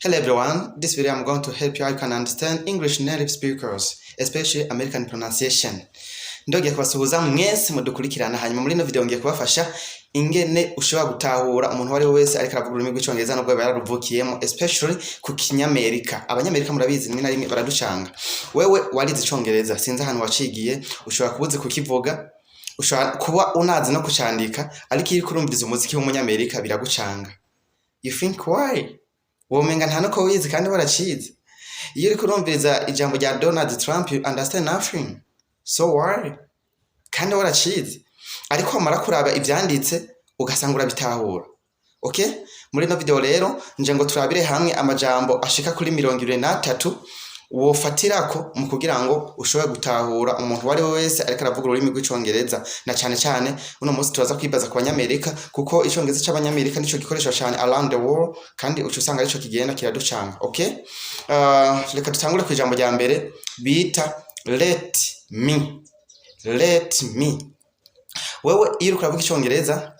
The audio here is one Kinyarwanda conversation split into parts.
Hello everyone, this video I'm going to help you how you can understand English native speakers, especially American pronunciation. Ndogiye kubasuhuza mwese mudukurikirana hanyuma muri no video ngiye kubafasha ingene ushobora gutahura umuntu wari wese ariko aravuga ururimi rw'icyongereza nubwo yararuvukiyemo, especially ku kinyamerika. Abanyamerika murabizi rimwe na rimwe baraducanga. Wewe warize icyongereza sinzi ahantu wacigiye, ushobora kubuze kukivuga, ushobora kuba unazi no kucandika, ariko iyo kurumviriza umuziki w'umunyamerika biragucanga. You think why? Womenga nta nuko wize kandi waracize. Iyo uri kurumviriza ijambo rya Donald Trump you understand nothing. So why? Kandi waracize. Ariko mara kuraba ivyanditse ugasanga urabitahura. Okay? Muri no video rero nje ngo turabire hamwe amajambo ashika kuri 23 wofatirako mu kugira ngo ushobore gutahura umuntu wari wese ariko aravuga ururimi rw'icyongereza, na cyane cyane uno munsi turaza kwibaza ku banyamerika kuko icyongereza cy'abanyamerika nico gikoresho cyane around the world kandi ucu usanga arico kigenda kiraducanga. Okay? Reka tutangure ku ijambo rya mbere bita let me. Wewe iyo uravuga icyongereza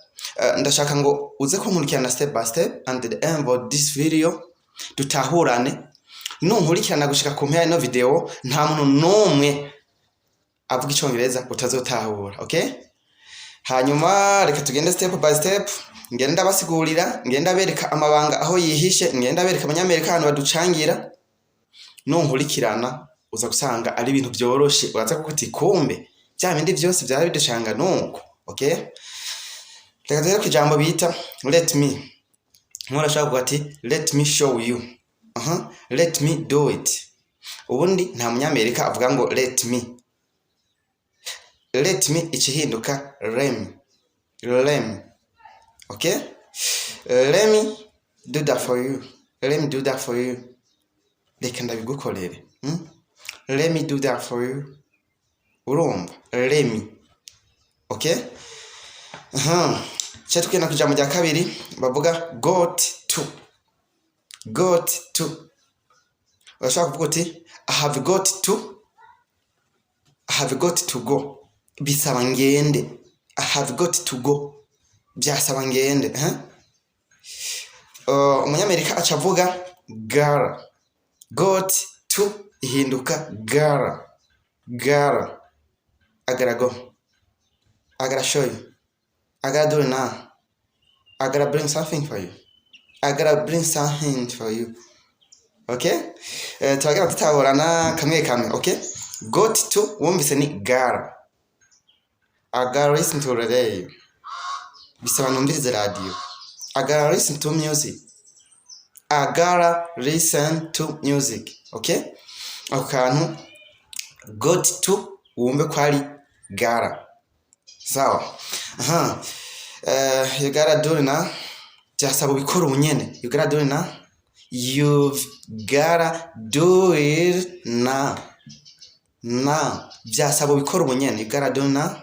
ndashaka ngo uze kunkurikirana step by step and the end of this video dutahurane. Nunkurikirana gushika ku mpera ino video nta muntu nomwe avuga icyongereza utazotahura. Okay? Hanyuma reka tugende step by step, ngenda basigurira, ngenda bereka amabanga aho yihishe, ngenda bereka abanyamerika hano baducangira. Nunkurikirana uza gusanga ari ibintu byoroshe, uraza kukuti kumbe bya bindi byose byari biducanga nuko. Okay? Reka tugere ku ijambo bita let me. Nkora shaka kuati let me show you. Let me do it. Ubundi nta munyamerika avuga ngo let me. Let me ikihinduka lem. Okay? Let me do that for you. Let me do that for you. Reka ndabigukorere. Let me do that for you. Urumva? Let me. Okay? Cyatukena kujambo rya kabiri bavuga got to. Urashaka kuvuga uti I have got to go. Bisaba ngende. I have got to go. Byasaba ngende. Umunyamerika acavuga gara. Got to ihinduka gara. I gotta go. I gotta show you. I gotta do it now. I gotta bring something for you. Okay? Tuagera tutahorana kamwe. Okay? Got to wumvise ni gara. I gotta listen to radio. Bisaba numvirize radio. I gotta listen to music. Okay? Akantu got to wumve ko ari gara. Sawa. You gotta do it now. Byasaba ubikora ubunyene. You gotta do it now. You've gotta do it now. Byasaba ubikora ubunyene. You gotta do it now.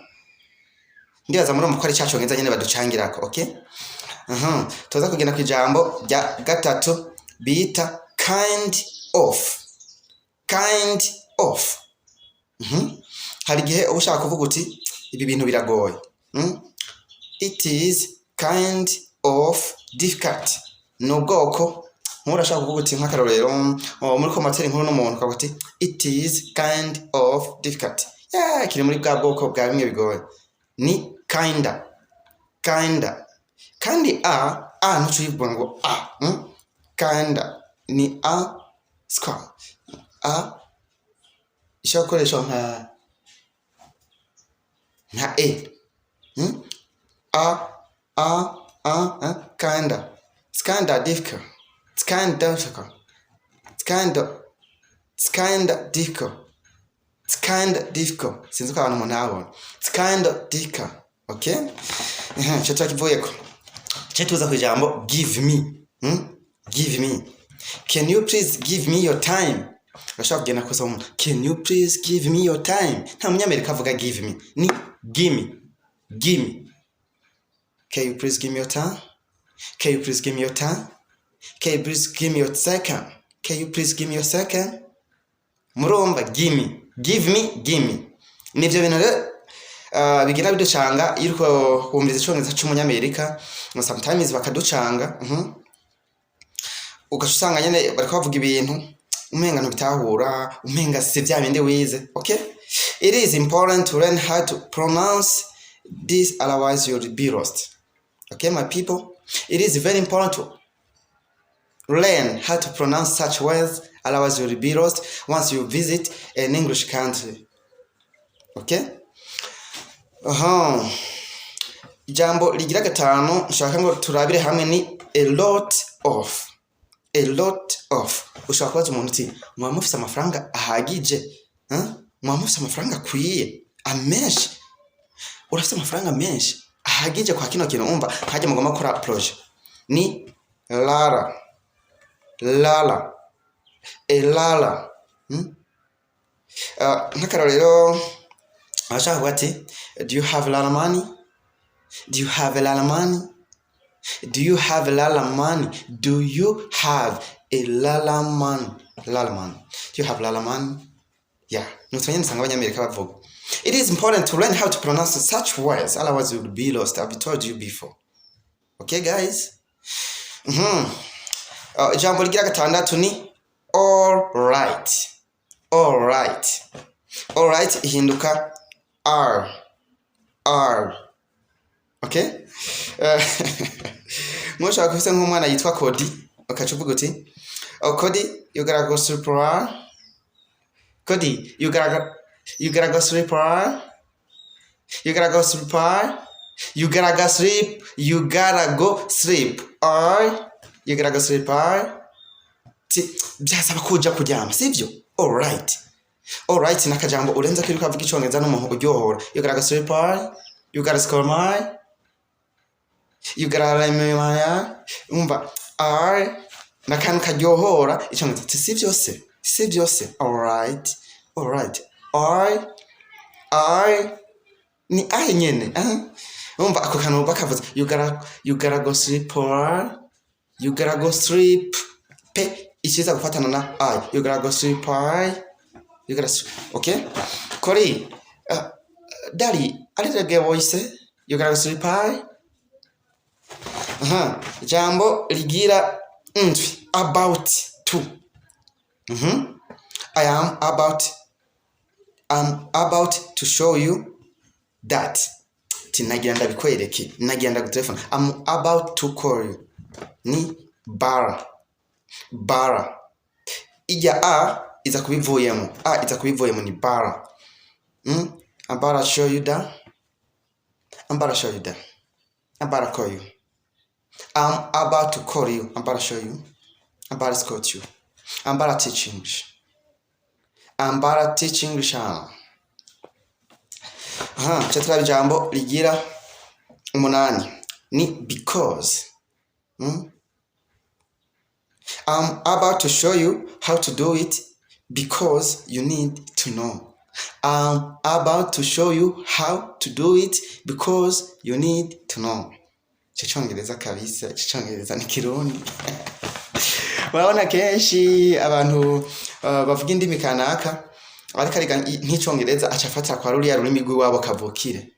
Ndibaza muri mukora cyacongeza nyene baducangirako. Okay? Tuza kugenda ku ijambo rya gatatu bita kind of. Hari gihe ushaka kuvuga uti ibi bintu biragoye. It is kind of difficult. No bwoko murashaka kuvuga uti nk'akarorero muri komateri nkuru n'umuntu kavuga uti it is kind of difficult. Kiri muri bwa bwoko bwa bimwe bigoye. Ni kinda. Kandi ntucu yivuga ngo kinda ni square. Ishakoresha nka kinda. It's kinda difficult. Sinzi ko abantu umuntu abona. It's kinda difficult. Okay? Cyo twakivuyeko. Cyo tuza ku ijambo give me. Give me. Can you please give me your time? Bashaka kugenda kuza umuntu. Can you please give me your time? Nta munyamerika avuga give me. Ni give me. Can you please give me your time? Can you please give me your time? Can you please give me your second? Can you please give me your second? Muromba give me. Nivyo bintu rero bigenda biducanga iyo kumviriza icyongereza cy'umunyamerika. Sometimes bakaducanga. ugasanga nyene bariko bavuga ibintu umenga ntubitahura, umenga si vya bindi wize. Okay, it is important to learn how to pronounce this, otherwise you'll be lost. Okay, my people, it is very important to learn how to pronounce such words, otherwise you'll be lost once you visit an English country. Okay, ijambo rigira gatanu nshaka ngo turabire hamwe ni a lot of. A lot of. Ushobora kubaza umuntu uti mwaba mufise amafaranga ahagije, mwaba mufise amafaranga akwiye amenshi, urafise amafaranga menshi ahagije kwa kino kintu. Umva hajya mugomba gukora projet ni lala, elala. Nk'akarorero ashaka kuvuga ati do you have a lot of money? Do you have a lot of money? Do you have a lot of money? Do you have a lot of money? Lot of money. Do you have a lot of money? Yeah. Nutwanyene abanyamerika bavuga. It is important to learn how to pronounce such words, otherwise you will be lost. I've told you before. Okay, guys? Ijambo rigira gatandatu ni all right. All right. All right ihinduka R. Okay? Mushaka kufisa nk'umwana yitwa Cody, ukacuvuga uti Cody, you gotta go sleep. Cody, you gotta go sleep. You gotta go sleep. You gotta go sleep. You gotta go sleep. You gotta go sleep. Byasaba kuja kuryama, sivyo? All right. All right nakajambo urenza kiri kwavuga icongereza n'umuntu uryohora. You gotta go sleep. You gotta score my. You gotta let me my. Umva nakantu karyohora icongereza si byose. All right. Ni nyene. Umva ako kantu bakavuze you gotta go sleep. You gotta go sleep. Pe ikiza gufatana na you gotta go sleep. You gotta sleep. Okay? Kori Daddy, a little girl voice. You gotta go sleep. Jambo ligira about to. I'm about to show you that. Tinagenda bikwereke. Nagenda gutelefona. I'm about to call you. Ni bara. Ija iza kubivuyemo. Iza kubivuyemo ni bara. I'm about to show you that. I'm about to show you that. I'm about to call you. I'm about to call you. I'm about to show you. I'm about to escort you. I'm about to teach English. I'm about to teach English. Chatwa jambo ligira umunani ni because. I'm about to show you how to do it because you need to know. I'm about to show you how to do it because you need to know. Icongereza kabisa, icongereza ni Kirundi. Urabona kenshi abantu bavuga indimi kanaka ariko ariga nk'icongereza acafatira kwa ruriya rurimi rw'iwabo kavukire.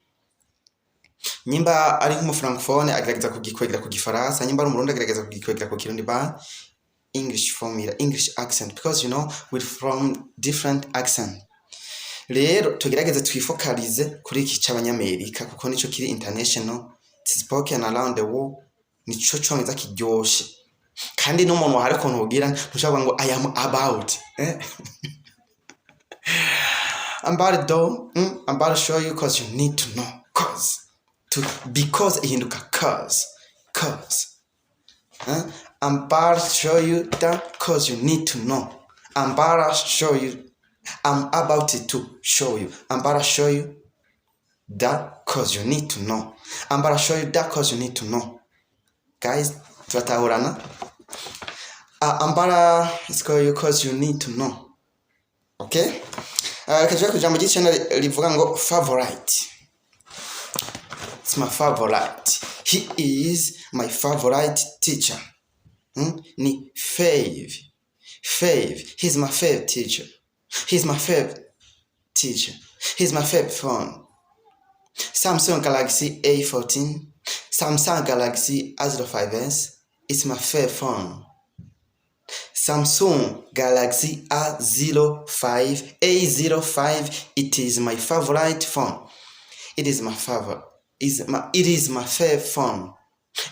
Nyimba ari nk'umufrancophone agerageza kugikwegera ku gifaransa, nyimba ari umurundi agerageza kugikwegera ku Kirundi ba English formula, English accent, because you know we're from different accent. Rero tugerageze twifokalize kuri iki cy'abanyamerika kuko nico kiri international, it's spoken around the world, nico cyongereza kiryoshe. Kandi n'umuntu wahari ko ntugira ntushaka ngo I am about. I'm about to show you because you need to know. Because ihinduka cause. I'm about to show you that because you need to know. I'm about to show you. I'm about to show you. I'm about to show you that because you need to know. I'm about to show you that because you need to know. Guys, turatahurana. I'm about to show you because you need to know. Okay? Kajya kujambo cyane rivuga ngo favorite. It's my favorite. He is my favorite teacher. Ni fave. He's my favorite teacher. He's my favorite teacher. He's my favorite phone. Samsung Galaxy A14. Samsung Galaxy A05s. It's my favorite phone. Samsung Galaxy A05. It is my favorite phone. It is my favorite. It is my fave phone.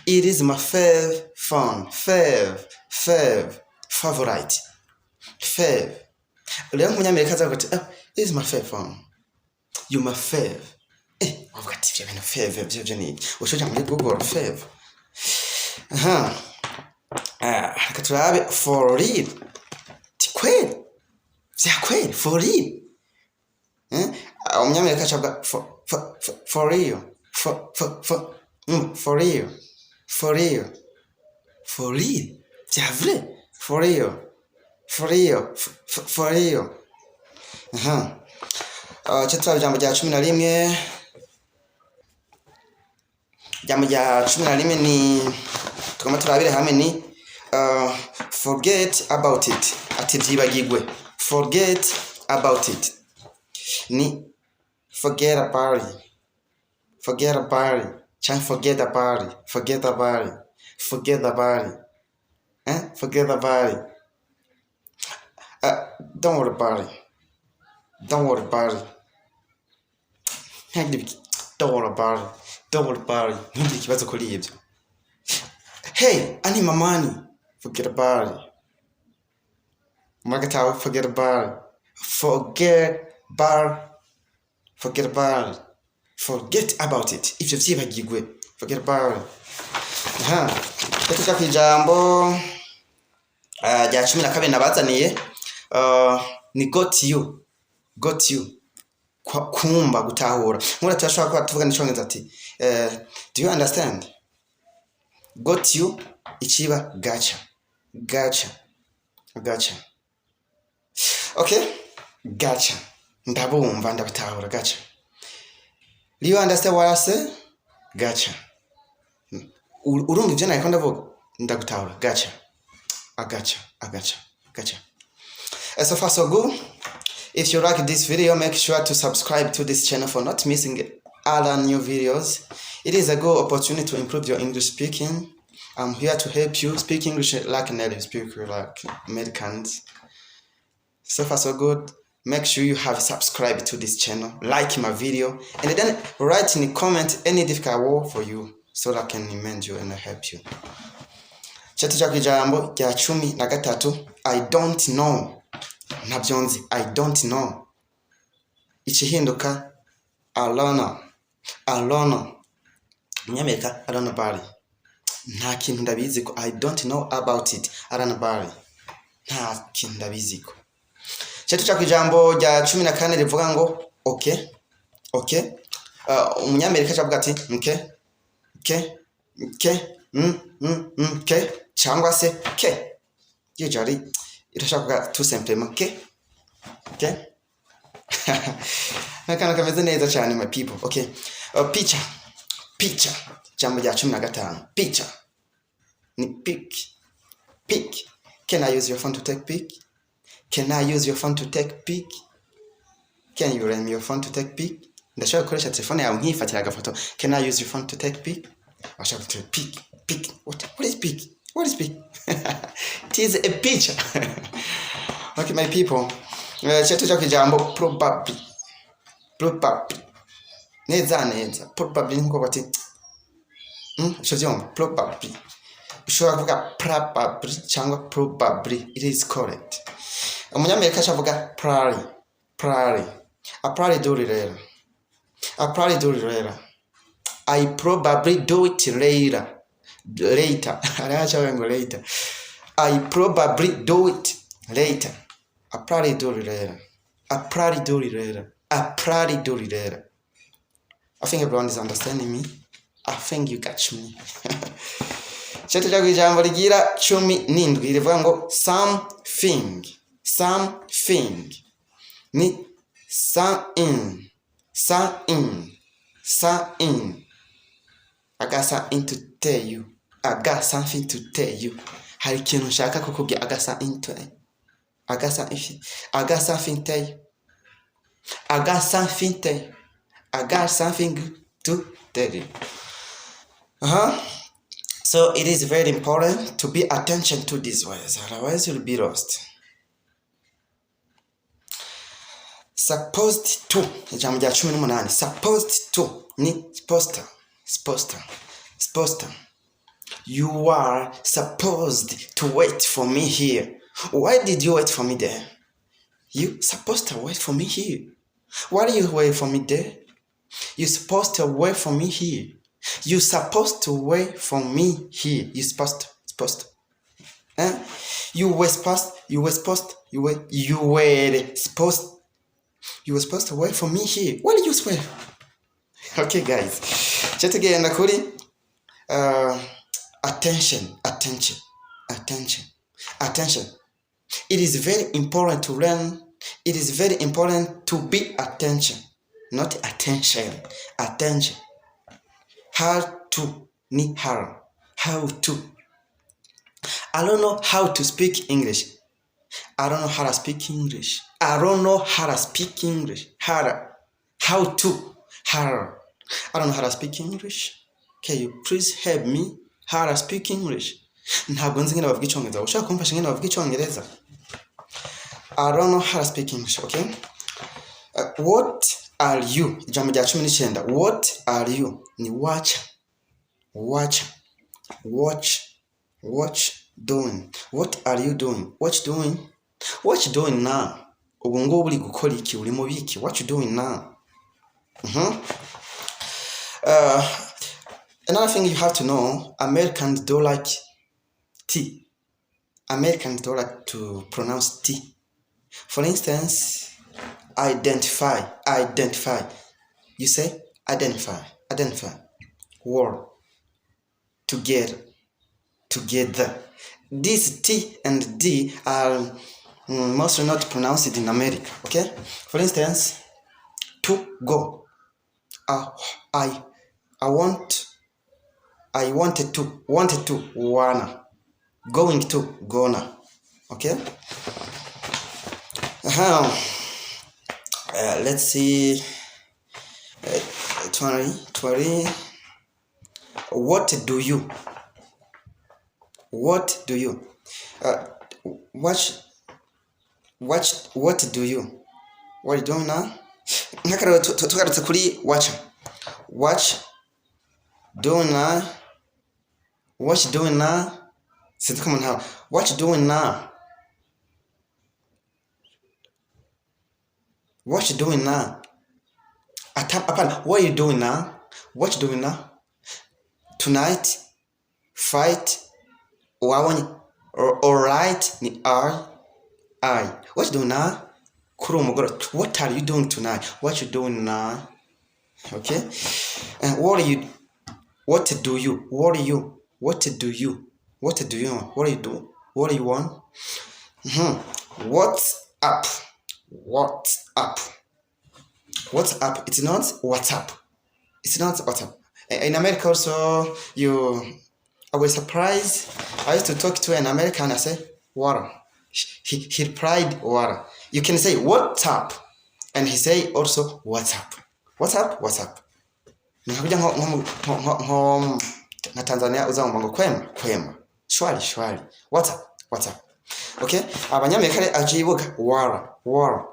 It is my fave phone. Favorite. Fave. Leo munyamerika azavuga ati, it is my fave phone. You my fave. Wavuga ati ibyo bintu fave byo ni ushoja muri Google fave. Reka turabe for real. Tikweli. Vya kweli for real. Umunyamerika acavuga for real. For real. Vya vrai. For real. Chetwa jambo rya 11. Jambo rya 11 ni tukoma turabire hamwe ni forget about it. Ati vyibagirwe. Forget about it. Ni forget about it. Forget about it. Forget about it. Forget about it. Forget about it. Forget about it. Don't worry about it. Don't worry about it. Don't worry about it. Don't worry about it. Ntundi kibazo kuri ibyo. Hey, I need my money. Forget about it. Magatawa, forget about it. Forget about it. Forget about it. If you see bagigwe, forget about it. Tuka kwijambo rya 12 nabazaniye ni got you. Kumba gutahura. Nkora turashaka ko tuvuga n'icyongereza ati do you understand? Got you ichiba gotcha. Okay? Gotcha. Ndabumva ndabatahura gotcha. Do you understand what I say? Gotcha. Urumva ibyo nako ndavuga ndagutahura gotcha. I gotcha. So far so good. If you like this video, make sure to subscribe to this channel for not missing other new videos. It is a good opportunity to improve your English speaking. I'm here to help you speak English like a native speaker, like Americans. So far so good. Make sure you have subscribed to this channel, like my video, and then write in the comment any difficult word for you so that I can amend you and help you. Chetu cha kijambo rya 13. I don't know. Nabyonzi, I don't know. Ichihinduka alona. Munyamerika alona bari. Nta kintu ndabiziko. I don't know about it. Alona bari. Nta kintu ndabiziko. Chetu cha kijambo rya 14 rivuga ngo okay. Umunyamerika avuga ati okay. Cyangwa se ke. Usually irashaka tout simplement okay. Nakana kameze neza cyane my people. Okay. Picture. Jambo rya 15. Picture. Ni pic. Can I use your phone to take pic? Can you lend me your phone to take pic? Ndashaka gukoresha telefone yawe nkifatira agafoto. Can I use your phone to take pic? Ashaka to pic. What is pic? It is a picture. Okay, my people. Chetu cha kijambo probably. Neza. Probably nko bati. Shovyomba probably. Ushobora kuvuga probably cyangwa probably. It is correct. Umunyamerika avuga probably. I probably do it later. I probably do it later. I probably do it later. Later. I probably do it later. I probably do it later. I probably do it later. I probably do it later. I think everyone is understanding me. I think you catch me. Chetu cha kijambo rigira 17 rivuga ngo something. Ni something. I got something to tell you. I got something to tell you. Hari ikintu nshaka kukubwira. I got something to tell you. I got something to tell you. I got something to tell you. So it is very important to pay attention to these words, otherwise you'll be lost. Supposed to, ijambo rya 18. Supposed to ni supposed. You are supposed to wait for me here. Why did you wait for me there? You supposed to wait for me here. Why do you wait for me there? You supposed to wait for me here. You supposed to wait for me here. You supposed. Eh? You were supposed to wait for me here. What did you swear? Okay, guys. Chat again, Nakuri. Attention. It is very important to learn. It is very important to be attention, not attention. Attention. How to. I don't know how to speak English. I don't know how to speak English. I don't know how to speak English. I don't know how to speak English. Can you please help me how to speak English? Ntabwo nzi ngene bavuga icongereza. Ushaka kumfasha ngene bavuga icongereza? I don't know how to speak English, okay? What are you? Ijambo rya 19. What are you? Ni watch doing. What are you doing? What you doing now? Ubu ngubu uri gukora iki? Uri mu biki? What you doing now? Another thing you have to know, Americans don't like T. Americans don't like to pronounce T. For instance, identify. You say identify. Word. Together. This T and D are mostly not pronounced in America, okay? For instance, to go. I wanted to, wanna. Going to, gonna. Okay? Let's see. 20. What do you? What do you? What do you? What are you doing now? Tugarutse kuri watch doing now. What you doing now? Since come on now. What you doing now? What you doing now? What are you doing now? What you doing now? Tonight, fight, alright, ni I. What you doing now? What are you doing tonight? What you doing now? Okay? And what do you? What do you? What do you? What do you? What do you want? What do you do? What do you want? What's up? What's up? What's up? It's not WhatsApp. It's not WhatsApp. In America also, I was surprised. I used to talk to an American. I say, water. He replied, water. You can say, what's up? And he say also, what's up? What's up? What's up? Nikakuja na Tanzania uzamva ngo kwema. Shwari. What's up? Okay? Abanyamerika ajibuka water, man.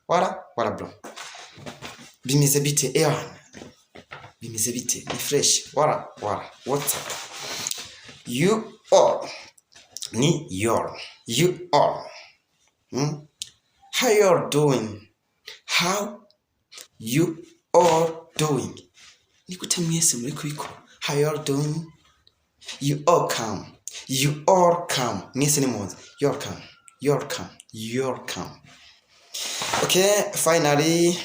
Water, bro. Bimeze bite ni fresh. Water. What's up? You are. Ni your. You are. How you're doing? How you are doing? Nikute mwese muri kubikora. How you're doing? You are calm. Mwese ni mwoza. You're calm. Okay, finally,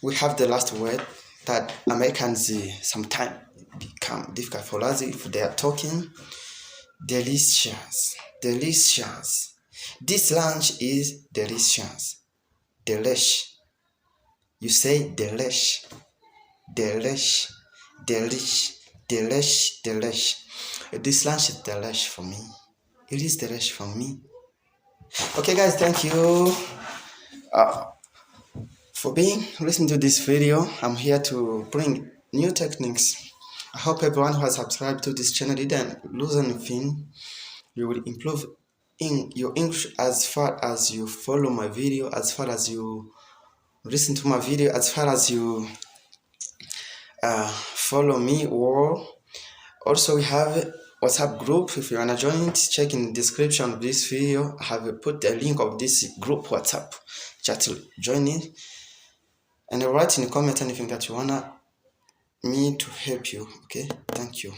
we have the last word that Americans sometimes become difficult for us if they are talking. Delicious. This lunch is delicious. You say delish. This lunch is delish for me. It is delish for me. Okay, guys, thank you for being listening to this video. I'm here to bring new techniques. I hope everyone who has subscribed to this channel didn't lose anything. You will improve in your English as far as you follow my video, as far as you listen to my video, as far as you follow me. Or also we have a WhatsApp group. If you wanna join it, check in the description of this video. I have put the link of this group WhatsApp chat to join it, and write in the comment anything that you wanna me to help you. Okay, thank you.